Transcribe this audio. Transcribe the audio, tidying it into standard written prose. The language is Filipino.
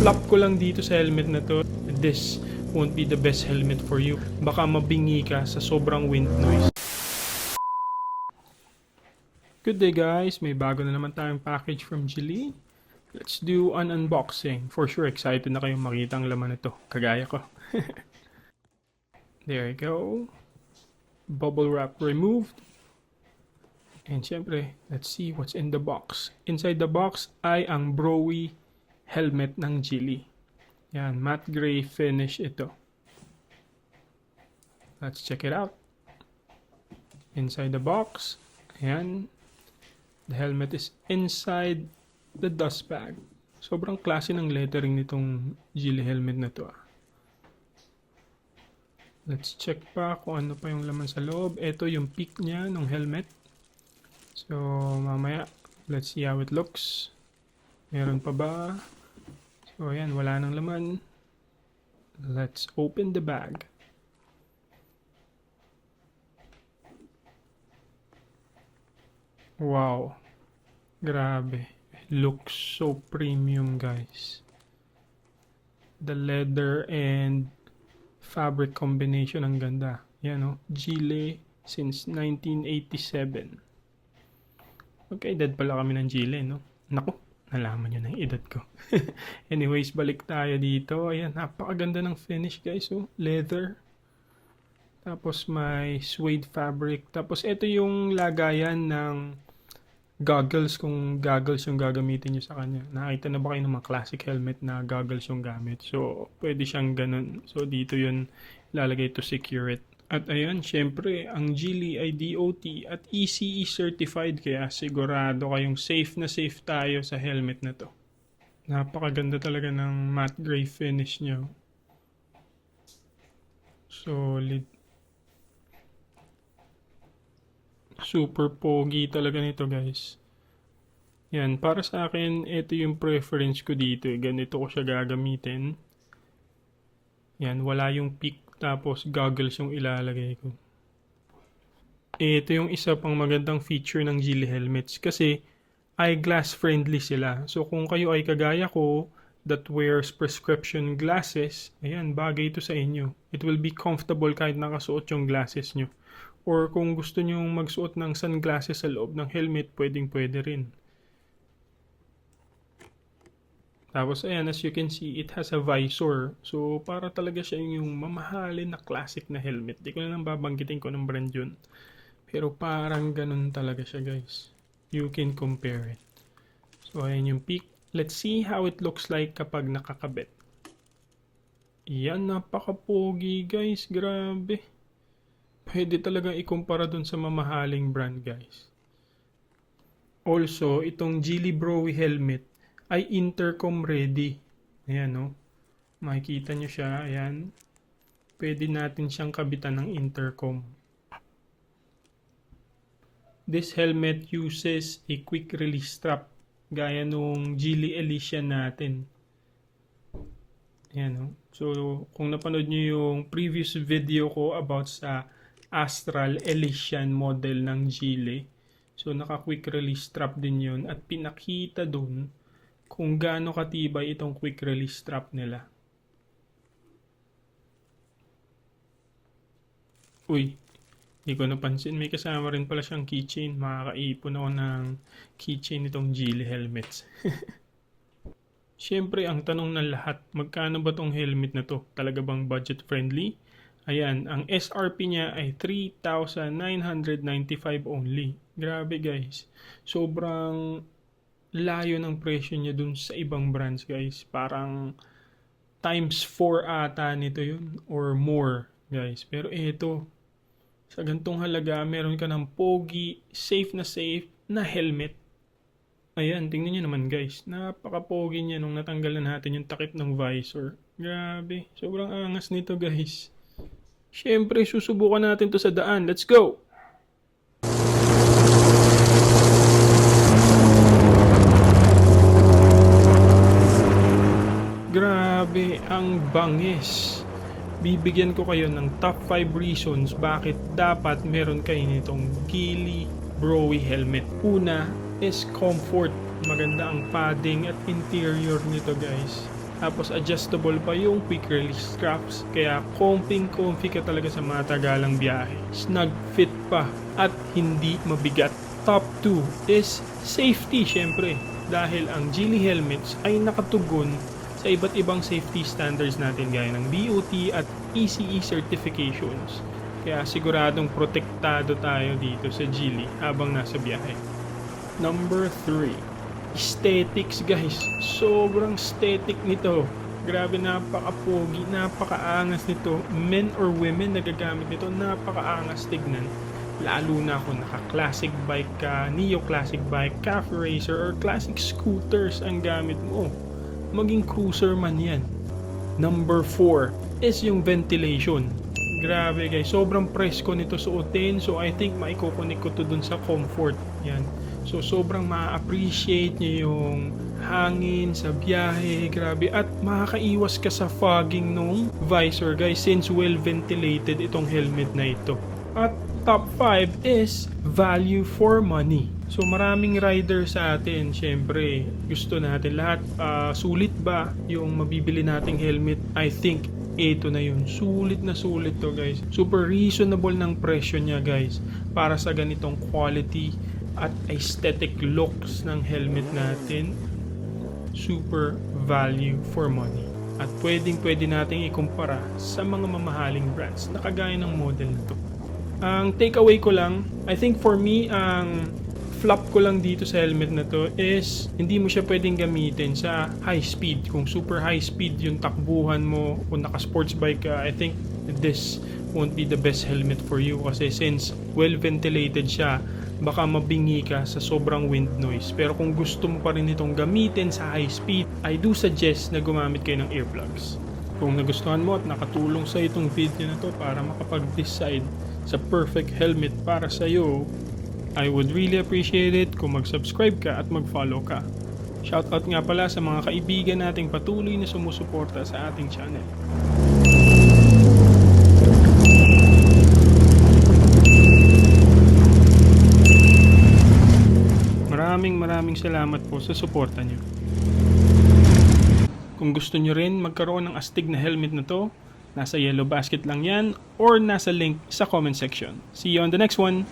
flip-flop ko lang dito sa helmet na to. This won't be the best helmet for you. Baka mabingi ka sa sobrang wind noise. Good day guys, may bago na naman tayong package from Geely. Let's do an unboxing. For sure, excited na kayong makita ang laman nito. Kagaya ko. There you go. Bubble wrap removed. And syempre, let's see what's in the box. Inside the box ay ang Browie helmet ng Geely. Yan, matte gray finish ito. Let's check it out. Inside the box, ayan. The helmet is inside the dust bag. Sobrang klase ng lettering nitong Geely helmet na to. Let's check pa kung ano pa yung laman sa loob. Ito yung peak niya ng helmet. So, mamaya, let's see how it looks. Meron pa ba? So, ayan, wala nang laman. Let's open the bag. Wow. Grabe. Looks so premium, guys. The leather and fabric combination ang ganda. Yan, no? Geely since 1987. Okay, edad pala kami ng Geely, no? Naku, nalaman nyo na yung edad ko. Anyways, balik tayo dito. Ayan, napakaganda ng finish, guys. Oh. Leather. Tapos may suede fabric. Tapos ito yung lagayan ng goggles, kung goggles yung gagamitin nyo sa kanya. Nakita na ba kayo ng mga classic helmet na goggles yung gamit? So, pwede siyang ganun. So, dito yun lalagay to secure it. At ayan, syempre, ang Geely ay DOT at ECE certified, kaya sigurado kayong safe na safe tayo sa helmet na to. Napakaganda talaga ng matte gray finish niya. Solid. Super pogi talaga nito, guys. Yan, para sa akin, ito yung preference ko dito. Ganito ko siya gagamitin. Yan, wala yung peak. Tapos goggles yung ilalagay ko. Ito yung isa pang magandang feature ng Geely helmets kasi eyeglass friendly sila. So kung kayo ay kagaya ko that wears prescription glasses, ayan, bagay ito sa inyo. It will be comfortable kahit nakasuot yung glasses nyo. Or kung gusto nyo magsuot ng sunglasses sa loob ng helmet, pwede rin. Tapos ayan, as you can see, it has a visor. So, para talaga siya yung mamahalin na classic na helmet. Di ko na lang babanggitin ko ng brand yun. Pero parang ganun talaga siya, guys. You can compare it. So, ayan yung peak. Let's see how it looks like kapag nakakabit. Yan, napaka-pogi, guys. Grabe. Pwede talaga ikumpara dun sa mamahaling brand, guys. Also, itong Geely Browie helmet ay intercom ready. Ayan, no? Makikita nyo siya. Ayan. Pwede natin siyang kabitan ng intercom. This helmet uses a quick release strap. Gaya nung Geely Elysian natin. Ayan, no? So, kung napanood nyo yung previous video ko about sa Astral Elysian model ng Geely. So, naka-quick release strap din yun. At pinakita dun kung gaano katibay itong quick release strap nila. Uy, hindi ko napansin. May kasama rin pala siyang keychain. Makakaipon ako ng keychain nitong Geely helmets. Siyempre, ang tanong ng lahat, magkano ba tong helmet na to? Talaga bang budget friendly? Ayan, ang SRP niya ay 3,995 only. Grabe, guys. Sobrang layo ng presyo niya dun sa ibang brands, guys. Parang times 4 ata nito yun or more, guys. Pero ito, sa gantong halaga, meron ka ng pogi, safe na helmet. Ayan, tingnan nyo naman, guys. Napaka-pogi niya nung natanggalan natin yung takip ng visor. Grabe, sobrang angas nito, guys. Siyempre, susubukan natin to sa daan. Let's go! Grabe, ang bangis. Bibigyan ko kayo ng top 5 reasons bakit dapat meron kayo nitong Geely Browie helmet. Una is comfort. Maganda ang padding at interior nito, guys. Tapos adjustable pa yung quick release straps. Kaya comfy ka talaga sa matagalang biyahe. Snug fit pa at hindi mabigat. Top 2 is safety syempre. Dahil ang Geely helmets ay nakatugon sa iba't ibang safety standards natin gaya ng DOT at ECE certifications. Kaya siguradong protektado tayo dito sa Geely habang nasa biyahe. Number 3, aesthetics guys. Sobrang aesthetic nito. Grabe, napaka-pogi, napaka-angas nito. Men or women nagagamit nito, napaka-angas tignan. Lalo na kung naka-classic bike ka, neo-classic bike, cafe racer, or classic scooters ang gamit mo. Maging cruiser man yan. Number 4 is yung ventilation. Grabe guys, sobrang presko nito suotin. So I think maikukunik ko to dun sa comfort. Yan. So sobrang ma-appreciate nyo yung hangin sa biyahe, grabe. At makakaiwas ka sa fogging nung visor guys since well ventilated itong helmet na ito. At top 5 is value for money. So maraming rider sa atin, syempre gusto natin lahat. Sulit ba yung mabibili nating helmet? I think ito na yun. Sulit to guys. Super reasonable ng presyo niya guys para sa ganitong quality at aesthetic looks ng helmet natin. Super value for money. At pwede nating ikumpara sa mga mamahaling brands na kagaya ng model na to. Ang takeaway ko lang, I think for me, ang flop ko lang dito sa helmet na to is hindi mo siya pwedeng gamitin sa high speed. Kung super high speed yung takbuhan mo, kung naka sports bike ka, I think this won't be the best helmet for you kasi since well ventilated siya, baka mabingi ka sa sobrang wind noise. Pero kung gusto mo pa rin itong gamitin sa high speed, I do suggest na gumamit kayo ng earplugs. Kung nagustuhan mo at nakatulong sa itong video na to para makapag-decide sa perfect helmet para sa iyo, I would really appreciate it kung mag-subscribe ka at mag-follow ka. Shoutout nga pala sa mga kaibigan nating patuloy na sumusuporta sa ating channel. Maraming salamat po sa suporta niyo. Kung gusto niyo rin magkaroon ng astig na helmet na to, nasa yellow basket lang yan or nasa link sa comment section. See you on the next one!